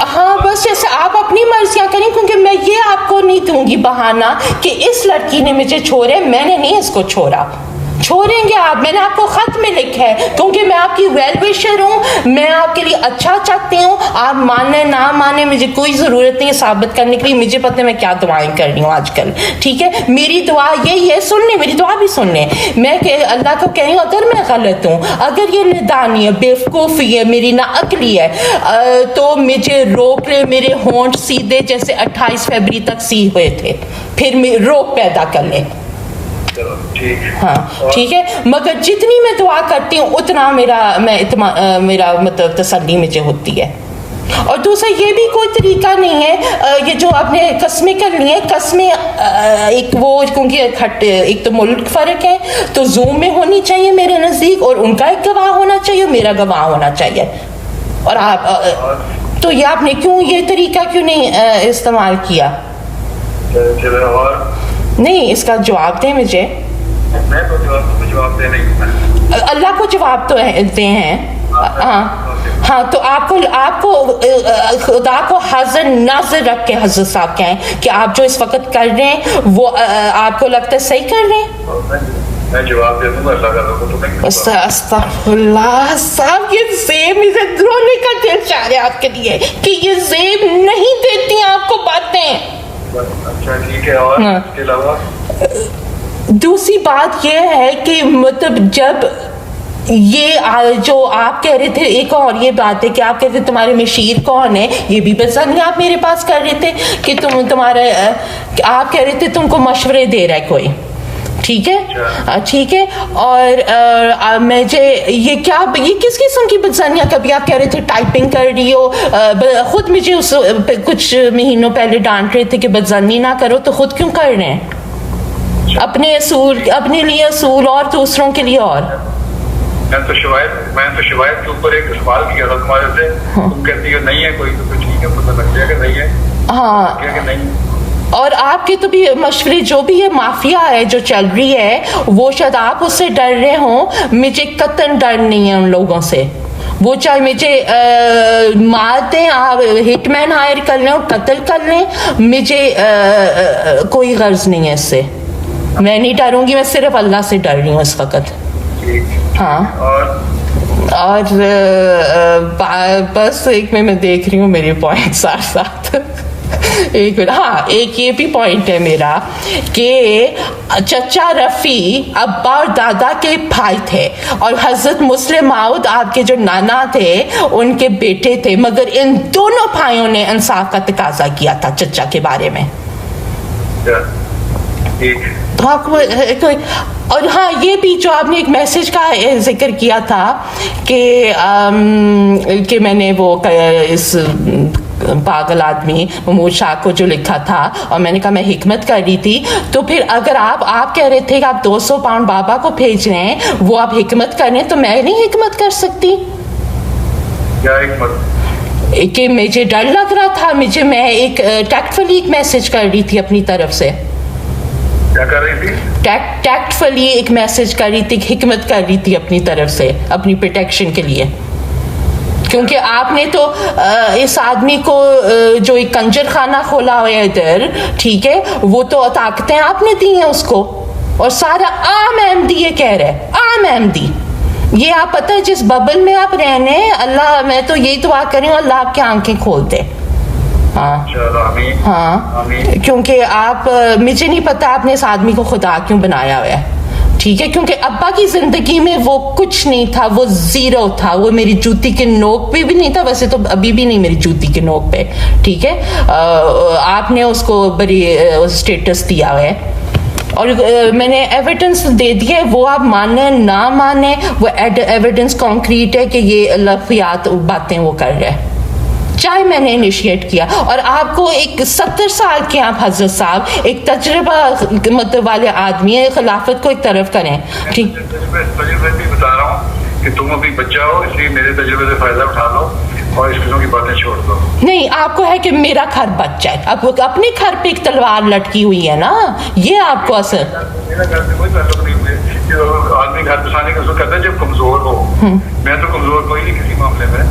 ہاں, بس جیسے آپ اپنی مرضیاں کریں, کیونکہ میں یہ آپ کو نہیں دوں گی بہانہ کہ اس لڑکی نے مجھے چھوڑے, میں نے نہیں اس کو چھوڑا. چھوڑیں گے آپ, میں نے آپ کو خط میں لکھا ہے, کیونکہ میں آپ کی ویل وشر ہوں, میں آپ کے لیے اچھا چاہتی ہوں. آپ مانیں نہ مانیں مجھے کوئی ضرورت نہیں ہے ثابت کرنے کے لیے, مجھے پتہ ہے میں کیا دعائیں کر رہی ہوں آج کل. ٹھیک ہے, میری دعا یہی ہے, سن لیں میری دعا بھی سن لیں. میں اللہ کو کہہ رہی ہوں اگر میں غلط ہوں, اگر یہ ندانی ہے, بیوقوفی ہے, میری نا عقلی ہے, تو مجھے روک لے. میرے ہونٹ سیدھے جیسے 28 فروری تک سی ہوئے تھے, پھر روک پیدا کر لیں. ہاں ٹھیک ہے, مگر جتنی میں دعا کرتی ہوں اتنا میرا مطلب تسلی مجھے ہوتی ہے. اور دوسرا یہ بھی کوئی طریقہ نہیں ہے, یہ جو آپ نے قسمیں کر لی ہیں, قسمیں ایک وہ کیونکہ ایک تو ملک فرق ہے, تو زوم میں ہونی چاہیے میرے نزدیک, اور ان کا ایک گواہ ہونا چاہیے, میرا گواہ ہونا چاہیے. اور آپ تو یہ آپ نے کیوں یہ طریقہ کیوں نہیں استعمال کیا؟ نہیں, اس کا جواب دیں مجھے. میں تو جواب دے نہیں ہوں, اللہ کو جواب تو دے ہیں. ہاں ہاں, تو آپ کو خدا کو حاضر ناظر رکھ کے حضرت صاحب کہیں کہ آپ جو اس وقت کر رہے ہیں وہ آپ کو لگتا ہے صحیح کر رہے ہیں. میں جواب دے دوں گا, اللہ کا حکم. استغفر اللہ صاحب, یہ زیب مجھے رونے کا دل چاہ رہا ہے آپ کے لیے کہ یہ زیب نہیں دیتی آپ کو باتیں. اچھا ٹھیک ہے, اور اس کے علاوہ دوسری بات یہ ہے کہ مطلب جب یہ جو آپ کہہ رہے تھے، ایک اور یہ بات ہے کہ آپ کہتے تمہارے مشیر کون ہے، یہ بھی بزنی آپ میرے پاس کر رہے تھے کہ تمہارا آپ کہہ رہے تھے تم کو مشورے دے رہا ہے کوئی، ٹھیک ہے ٹھیک ہے. اور مجھے یہ کیا، یہ کس قسم کی بدزنیاں، کبھی آپ کہہ رہے تھے ٹائپنگ کر رہی ہو، خود مجھے اس کچھ مہینوں پہلے ڈانٹ رہے تھے کہ بدزنی نہ کرو، تو خود کیوں کر رہے ہیں؟ اپنے اصول، اپنے لیے اصول اور دوسروں کے لیے اور. میں تو شوائد کے اوپر ایک سوال کیا تھا تمہارے سے، تم کہتی ہو نہیں ہے کوئی، تو ٹھیک ہے پتہ لگ جائے کہ نہیں ہے. ہاں کہ نہیں. اور آپ کے تو بھی مشورے، جو بھی یہ مافیا ہے جو چل رہی ہے، وہ شاید آپ اس سے ڈر رہے ہوں، مجھے قطعاً ڈر نہیں ہے ان لوگوں سے. وہ چاہے مجھے مار دیں، آپ ہٹ مین ہائر کر لیں اور قتل کر لیں، مجھے کوئی غرض نہیں ہے اس سے. میں نہیں ڈروں گی، میں صرف اللہ سے ڈر رہی ہوں اس وقت. ہاں اور بس ایک میں دیکھ رہی ہوں میرے پوائنٹ ساتھ ساتھ. ایک منٹ، ہاں ایک یہ بھی پوائنٹ ہے میرا کہ چچا رفیع ابا اور دادا کے بھائی تھے، اور حضرت مسلم ماؤد آپ کے جو نانا تھے ان کے بیٹے تھے، مگر ان دونوں بھائیوں نے انصاف کا تقاضا کیا تھا چچا کے بارے میں. اور ہاں یہ بھی جو آپ نے ایک میسج کا ذکر کیا تھا کہ میں نے وہ اس پاگل آدمی محمود شاہ کو جو لکھا تھا، اور میں نے کہا میں حکمت کر رہی تھی، تو پھر اگر آپ کہہ رہے تھے کہ آپ 200 پاؤنڈ بابا کو بھیج رہے ہیں، وہ آپ حکمت کر رہے ہیں، تو میں نہیں حکمت کر سکتی؟ کیا حکمت؟ کہ مجھے ڈر لگ رہا تھا، میں ایک ٹیکٹفلی ایک میسج کر رہی تھی اپنی طرف سے. کیا کر رہی تھی؟ ٹیکٹفلی ایک میسج کر رہی تھی، حکمت کر رہی تھی اپنی طرف سے اپنی پروٹیکشن کے لیے. کیونکہ آپ نے تو اس آدمی کو جو ایک کنجر خانہ کھولا ہوا ہے ادھر، ٹھیک ہے، وہ تو طاقتیں آپ نے دی ہیں اس کو، اور سارا عام احمدی یہ کہہ رہے عام احمدی. یہ آپ پتہ ہے جس ببل میں آپ رہنے، اللہ، میں تو یہی دعا کر رہی ہوں اللہ آپ کی آنکھیں کھول دے. ہاں کیونکہ آپ، مجھے نہیں پتا آپ نے اس آدمی کو خدا کیوں بنایا ہوا ہے، ٹھیک ہے، کیونکہ ابا کی زندگی میں وہ کچھ نہیں تھا، وہ زیرو تھا، وہ میری جوتی کے نوک پہ بھی نہیں تھا، ویسے تو ابھی بھی نہیں میری جوتی کے نوک پہ، ٹھیک ہے. آپ نے اس کو بڑی اسٹیٹس دیا ہوا ہے، اور میں نے ایویڈنس دے دیا ہے، وہ آپ مانیں نہ مانیں، وہ ایویڈنس کانکریٹ ہے کہ یہ لفظیات باتیں وہ کر رہے ہیں، چاہے میں نے انیشیٹ کیا. اور آپ کو ایک 70 سال کے آپ حضرت صاحب ایک تجربہ مطلب والے آدمی ہیں، خلافت کو ایک طرف کریں. ٹھیک، تجربے بھی بتا رہا ہوں کہ تم ابھی بچہ ہو، اس لیے میرے تجربے سے فائدہ اٹھا لو اور اس قسم کی باتیں چھوڑ دو. نہیں، آپ کو ہے کہ میرا گھر بچ جائے، اب اپنے گھر پہ ایک تلوار لٹکی ہوئی ہے نا، یہ آپ کو اثر. میرا گھر سے کوئی تعلق نہیں ہوئے، آدمی گھر بسانے کا کرتا ہے جب کمزور ہو. میں تو کمزور کوئی نہیں کسی معاملے میں.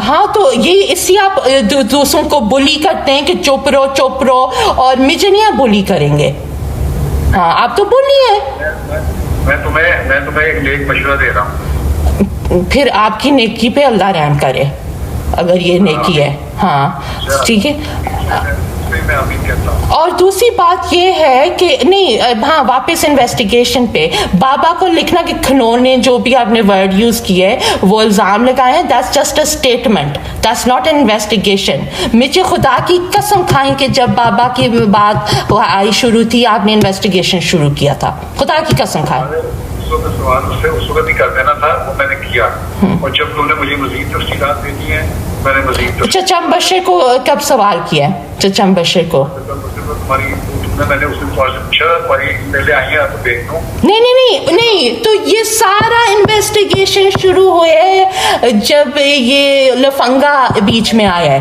ہاں تو یہ اس لیے آپ دوسروں کو بلی کرتے ہیں کہ چپ رہو، اور مجھے نہیں آپ بلی کریں گے. ہاں آپ تو بلی ہیں. میں تمہیں ایک نیک مشورہ دے رہا ہوں، پھر آپ کی نیکی پہ اللہ رحم کرے اگر یہ نیکی ہے. ہاں ٹھیک ہے. اور دوسری بات یہ ہے کہ نہیں، ہاں واپس انویسٹیگیشن پہ بابا کو لکھنا کہ کھنور نے جو بھی آپ نے ورڈ یوز کیے وہ الزام لگائے ہیں، that's just a statement, that's not an investigation. مجھے خدا کی قسم کھائیں کہ جب بابا کی بات آئی شروع تھی آپ نے انویسٹیگیشن شروع کیا تھا، خدا کی قسم کھائیں. سوال اس وقت ہی کر دینا تھا، وہ میں نے کیا، اور جب تم نے مجھے مزید تفصیلات دینی ہے میں نے مزید. چچا مبشر کو کب سوال کیا ہے؟ چچا مبشر کو نہیں، تو یہ سارا انویسٹیگیشن شروع ہوئے جب یہ لفنگا بیچ میں آیا ہے.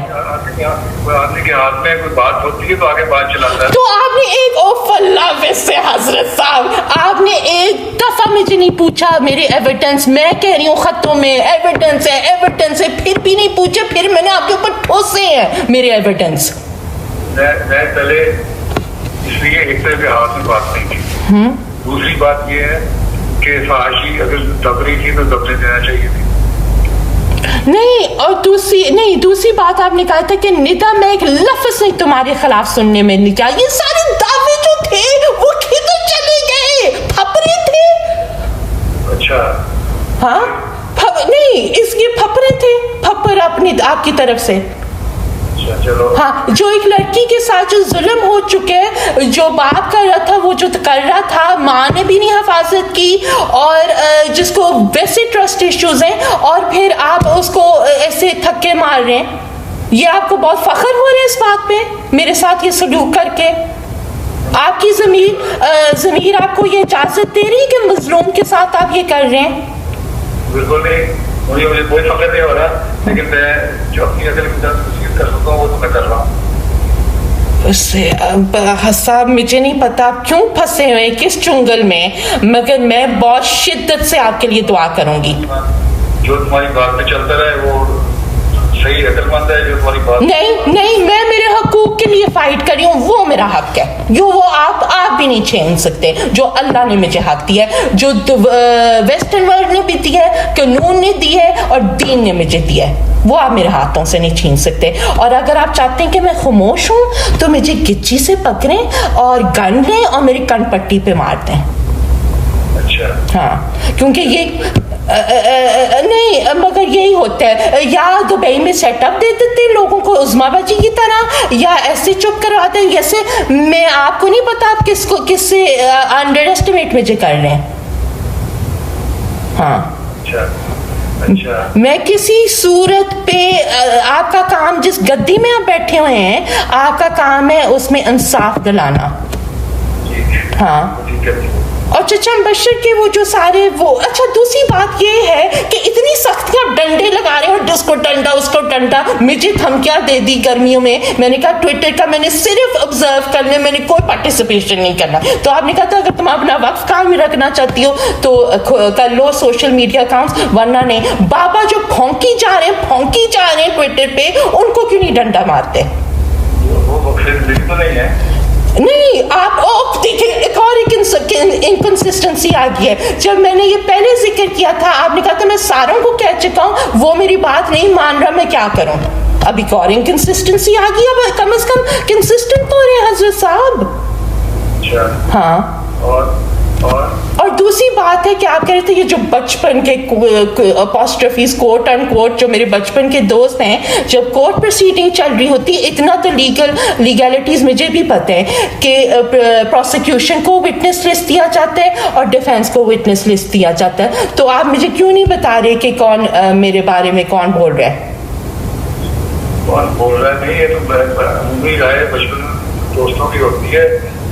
آدمی کے ہاتھ میں کوئی بات ہوتی ہے تو آگے بات چلاتا ہے. تو آپ نے ایک اوف اللہ سے حضرت صاحب، آپ نے ایک دفعہ مجھے نہیں پوچھا میرے ایویڈنس. میں کہہ رہی ہوں خطوں میں ایویڈنس ہے، پھر بھی نہیں پوچھے، پھر میں نے آپ کے اوپر ٹھوسے ہیں میرے ایویڈنس. میں پہلے اس لیے ایک طرح کے ہاتھ میں بات نہیں تھی. دوسری بات یہ ہے کہ فحاشی اگر دب رہی تھی تو دبنے دینا چاہیے تھی. نہیں، اور دوسری بات آپ نے کہا تھا کہ ندا میں ایک لفظ نہیں تمہارے خلاف سننے میں نہیں کیا. یہ سارے دعوے جو تھے وہ کدھر چلے گئے؟ پھپڑے تھے. اچھا ہاں आपकी तरफ से। चलो हाँ, जो एक लड़की के साथ जो जुल्म हो चुके, जो बाप कर रहा था वो जो कर रहा था, माँ ने भी नहीं हिफाजत की, और जिसको वैसे ट्रस्ट इश्यूज हैं, और फिर आप उसको ऐसे थक्के मार रहे हैं। ये आपको बहुत फख्र हो रहा है इस बात पे, मेरे साथ ये सलूक करके? आपकी ज़मीर आपको ये इजाज़त दे रही है कि मजलूम के साथ आप ये कर रहे हैं? बिल्कुल नहीं, मुझे कोई फख्र नहीं हो रहा, लेकिन मैं जो अपनी अकल की तरफ तस्वीर कर सकता हूँ वो तो मैं कर रहा हूँ। उससे साहब मुझे नहीं पता आप क्यों फंसे हुए किस चुंगल में, मगर मैं बहुत शिद्दत से आपके लिए दुआ करूंगी। जो तुम्हारी बात में चलता रहे वो सही अकलमंद है, जो तुम्हारी बात नहीं, मैं मेरे हकूक के लिए फाइट कर रही हूँ, वो मेरा हक है, जो वो आप भी नहीं छीन सकते, जो अल्लाह ने मुझे हक दिया है, जो वेस्टर्न वर्ल्ड ने भी दिया है, कानून ने दिया है, और दीन ने मुझे दिया है, वो आप मेरे हाथों से नहीं छीन सकते। और अगर आप चाहते हैं कि मैं खामोश हूँ तो मुझे गिच्ची से पकड़ें और गन लें और मेरी कनपट्टी पे मार दें। अच्छा। हाँ, क्योंकि ये नहीं, मगर यही होता है, या दुबई में सेटअप दे देते हैं लोगों को उज़्माबाजी की तरह, या ऐसे चुप करवाते हैं जैसे मैं आपको नहीं पता आप किससे अंडर एस्टिमेट मुझे कर रहे हैं। हाँ, अच्छा। मैं किसी सूरत पे आपका काम, जिस गद्दी में आप बैठे हुए हैं, आपका काम है उसमें इंसाफ दिलाना। हाँ, और चचा बशर के वो जो सारे वो, अच्छा दूसरी बात ये है कि इतनी सख्तियां डंडे लगा रहे हो, जिसको डंडा उसको डंडा, मुझे धमकियां दे दी गर्मियों में। मैंने कहा ट्विटर का मैंने सिर्फ ऑब्जर्व करने, मैंने कोई पार्टिसिपेशन नहीं करना। तो आपने कहा था अगर तुम अपना वक्त काम में रखना चाहती हो तो कर लो सोशल मीडिया अकाउंट्स, वरना नहीं। बाबा जो भौंकी जा रहे हैं ट्विटर पे, उनको क्यों नहीं डंडा मारते? वो तो नहीं है। नहीं, आप देखिए एक और इनकंसिस्टेंसी आ गई है। जब मैंने ये पहले जिक्र किया था, आपने कहा था मैं सारों को कह चुका हूँ, वो मेरी बात नहीं मान रहा, मैं क्या करूँ? अब एक और इनकंसिस्टेंसी आ गई, अब कम से कम कंसिस्टेंट तो रहे हजरत साहब। अच्छा। हाँ, और दूसरी बात है कि आप कह रहे थे ये जो बचपन के अपॉस्ट्रफीज कोट एंड कोट, जो मेरे बचपन के दोस्त हैं, जब कोर्ट प्रोसीडिंग चल रही होती है, इतना तो लीगैलिटीज मुझे भी पता है कि प्रोसिक्यूशन को विटनेस लिस्ट दिया जाता है और डिफेंस को विटनेस लिस्ट दिया जाता है। तो आप मुझे क्यों नहीं बता रहे कि कौन मेरे बारे में कौन बोल रहा है? कौन बोल रहा है? नहीं, ये तो मूवी राय बचपन दोस्तों की होती है,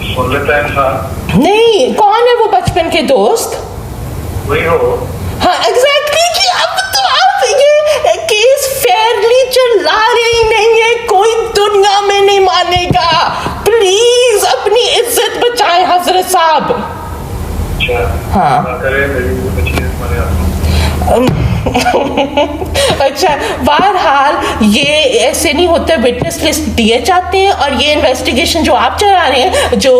सुन लेता है इंसान। नहीं, कौन है वो बचपन के दोस्त? वही हो। हाँ, एग्जैक्टली कि अब तो आप ये केस फेयरली चला रहे ही नहीं है, कोई दुनिया में नहीं मानेगा। प्लीज अपनी इज्जत बचाएं हजरत साहब। अच्छा। हाँ। करे मेरी बच्ची अच्छा, बहरहाल ये ऐसे नहीं होता, विटनेस लिस्ट दिए जाते हैं, और ये इन्वेस्टिगेशन जो आप चला रहे हैं, जो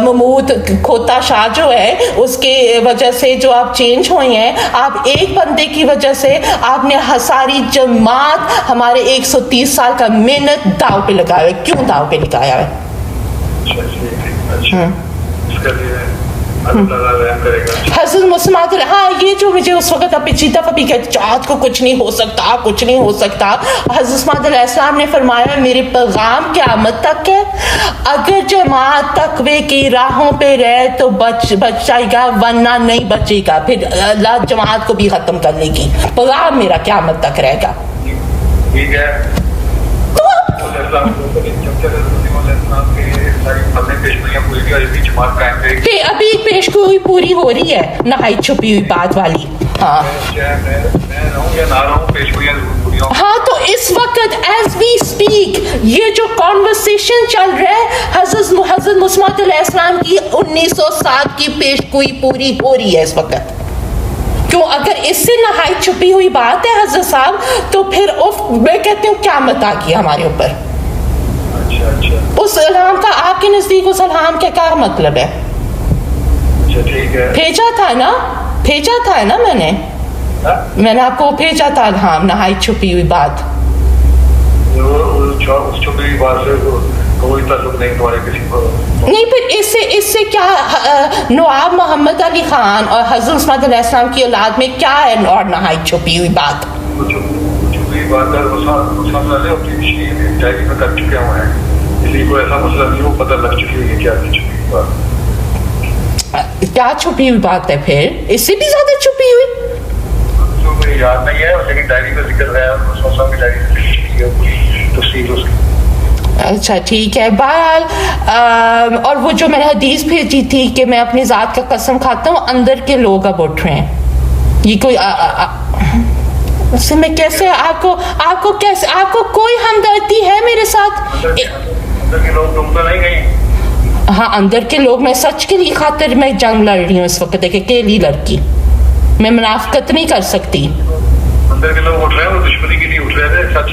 महमूद खोता शाह जो है, उसके वजह से जो आप चेंज हुए हैं, आप एक बंदे की वजह से आपने सारी जमात, हमारे 130 साल का मेहनत दाव पे लगाया है। क्यों दाव पे लगाया है? अच्छा, इसका लिए हसन मुस्मात, हाँ, ये जो मुझे उस वक्त पेचीदा कभी चाहत को कुछ नहीं हो सकता, कुछ नहीं हो सकता। हज़रत इस्लाम ने फरमाया मेरे पैगाम क़यामत तक है, अगर जमात तकवे की राहों पे रहे तो बच जाएगा, वरना नहीं बचेगा, फिर अल्लाह जमात को भी खत्म कर लेगी। पैगाम मेरा क़यामत तक रहेगा। ठीक है। अभी पेशगोई पूरी हो रही है, नहाई छुपी हुई बात वाली। हाँ, हाँ, तो इस वक्त एज वी स्पीक ये जो कॉन्वर्सेशन चल रहा है, हज़रत मुस्मात अलैहिस्सलाम की 1907 की पेशगोई पूरी हो रही है इस वक्त। क्यों? अगर इससे नहाई छुपी हुई बात है हज़रत साहब, तो फिर मैं कहती हूँ क़यामत आ गई हमारे ऊपर। अच्छा। उस इल्हाम का आपके नजदीक उस इल्हाम का क्या मतलब है? अच्छा, ठीक है। भेजा था ना मैंने आपको भेजा था इल्हाम, नहाई छुपी हुई बात। उस छुपी हुई बात से कोई ताल्लुक नहीं तुम्हारे किसी को। नहीं, फिर इससे क्या नवाब मोहम्मद अली खान और हज़रत उस्मान अलैहिस्सलाम की औलाद में क्या है और नहाई छुपी हुई बात? छुपी की बात है अपनी डायरी में कर चुके हुए हैं, इसलिए कोई ऐसा मसला नहीं, वो पता लग चुकी है क्या छुपी हुई बात। क्या छुपी हुई बात है फिर? इससे भी ज्यादा छुपी हुई? जो मुझे याद नहीं है, लेकिन डायरी में जिक्र है, की डायरी में लिख चुकी है तफसील उसकी। अच्छा ठीक है। बहरहाल और वो जो मैंने हदीस भेजी थी कि मैं अपनी ज़ात का कसम खाता हूँ, अंदर के लोग अब उठ रहे हैं। ये कोई उससे मैं कैसे आपको कैसे, आपको कोई हमदर्दी है मेरे साथ? अंदर के लोग, तुम तो नहीं गई? हाँ, अंदर के लोग, मैं सच के लिए खातिर मैं जंग लड़ रही हूँ इस वक्त, एक अकेली लड़की, मैं मुनाफिकत नहीं कर सकती। अंदर के लोग उठ रहे हैं, वो दुश्मनी के लिए उठ रहे थे, सच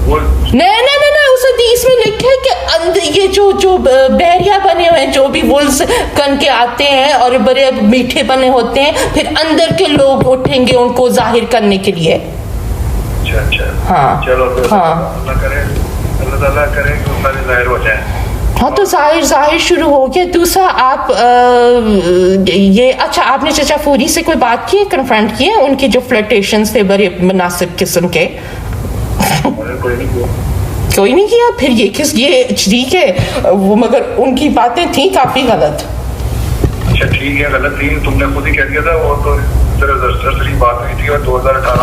वो नहीं, उस हदीस में लिखा है कि अंदर ये जो बैरिया बने हुए हैं, जो भी वुल्स कन के आते हैं और बड़े मीठे बने होते हैं, फिर अंदर के लोग उठेंगे उनको जाहिर करने के लिए। अच्छा हाँ, चलो हाँ, अल्लाह ताला करे कि वो सारे जाहिर हो जाए। हाँ, तो जाहिर शुरू हो गया। दूसरा आप ये अच्छा, आपने चचा फूरी से कोई बात की है, कन्फ्रंट किए उनके जो फ्लर्टेशंस थे बड़े मुनासिब किस्म के? कोई नहीं किया? फिर ये ठीक है वो, मगर उनकी बातें थी काफी गलत। अच्छा ठीक है, गलत थी, तुमने खुद ही कह दिया था, वो तो सरसरी बात हुई थी और 2018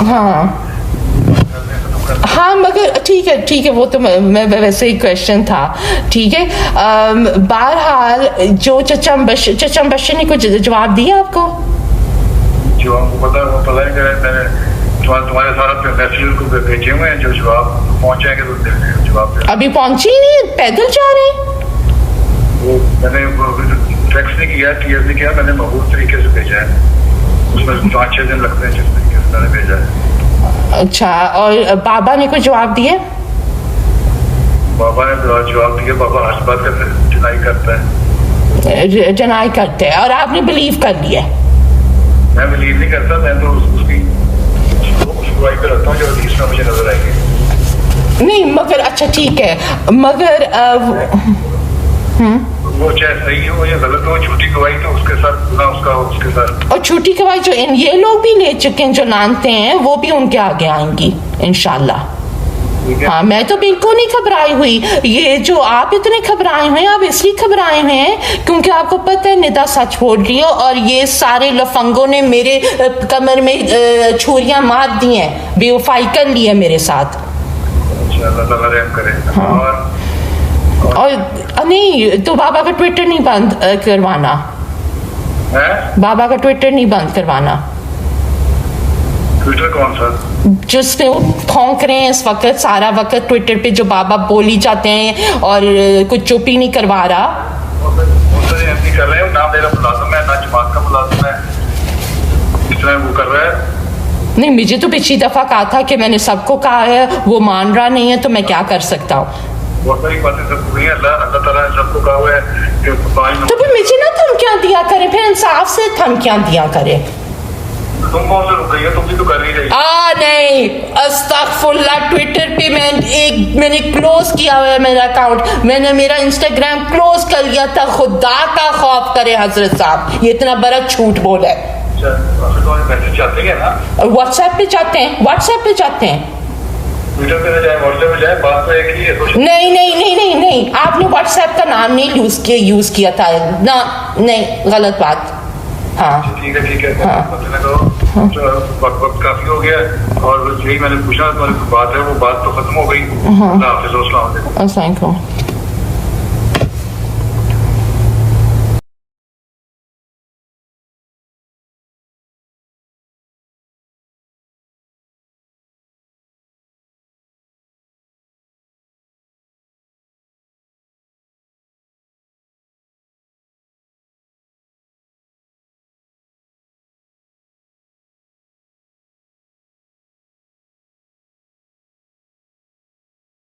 हाँ, मगर ठीक है, वो तो मैं वैसे ही क्वेश्चन था, ठीक है। बहरहाल जो चचा बशर ने कुछ जवाब दिया आपको? जो हमको पता है कि मैंने तुम्हारे सारा मैसेज को भेजे हुए हैं, जो जवाब पहुंच जाएंगे तो जवाब अभी पहुंची ही नहीं, पैदल जा रहे हैं। वो मैंने टेक्स्ट नहीं किया, टीएस नहीं किया, मैंने मकबूल तरीके से भेजा है, उसमें 5-6 दिन लगते हैं जिस तरीके से मैंने भेजा है। अच्छा, और बाबा ने कोई जवाब दिया? बाबा ने जवाब दिया, बाबा हर बात का डिनाई करता है, डिनाई करते हैं, और आपने बिलीव कर लिया? मैं बिलीव नहीं करता, मैं तो उसकी गवाही पे रखता हूँ जो हदीस में मुझे नजर आएगी। नहीं, मगर अच्छा ठीक है, मगर वो चाहे सही हो या गलत हो, झूठी गवाही तो उसके साथ गुनाह उसका हो, उसके साथ। और झूठी गवाही जो ये लोग भी ले चुके हैं, जो मानते हैं, वो भी उनके आगे आएंगी इंशाल्लाह। हाँ, मैं तो बिल्कुल नहीं घबराई हुई। ये जो आप इतने घबराए हुए हैं, आप इसलिए घबराए हुए हैं क्योंकि आपको पता है निदा सच बोल रही हो, और ये सारे लफंगों ने मेरे कमर में छुरियां मार दी हैं, बेवफाई कर ली है मेरे साथ। और नहीं तो बाबा का ट्विटर नहीं बंद करवाना है? बाबा का ट्विटर नहीं बंद करवाना। ट्विटर कौन सा? जिसमें वो भौंक रहे हैं इस वक्त, सारा वक्त ट्विटर पे जो बाबा बोली जाते हैं और कुछ चुप ही नहीं करवा रहा। कर रहे हैं, ना मेरा मुलाजिम है, ना जमात का मुलाजिम है, इस तरह वो कर रहा है। नहीं, मुझे तो पिछली दफा कहा था कि मैंने सबको कहा है, वो मान रहा नहीं है, तो मैं क्या कर सकता हूँ? बहुत सारी बातें सब हुई हैं, अल्लाह ताला ने सबको कहा हुआ है कि तो फिर मुझे ना धमकियां दिया करें, फिर इंसाफ से धमकियां दिया करें। तुम कौन से रुक गई हो? तुम भी तो कर ही रही। नहीं, अस्तगफुरुल्लाह, ट्विटर पे मैंने क्लोज किया हुआ है मेरा अकाउंट, मैंने मेरा इंस्टाग्राम क्लोज कर लिया था। खुदा का खौफ करे हजरत साहब, ये इतना बड़ा झूठ बोला है। मैसेज जाते हैं ना, व्हाट्सएप पे जाते हैं, व्हाट्सएप पे जाते हैं, ट्विटर पे जाए, व्हाट्सएप पे जाए, बात तो एक ही है। नहीं, आपने व्हाट्सएप का नाम नहीं यूज किया था ना, नहीं, गलत बात। हाँ ठीक है हाँ। वक्त काफी हो गया, और यही मैंने पूछा, तुम्हारी बात है, वो बात तो खत्म हो गई। अस्सलाम वालेकुम।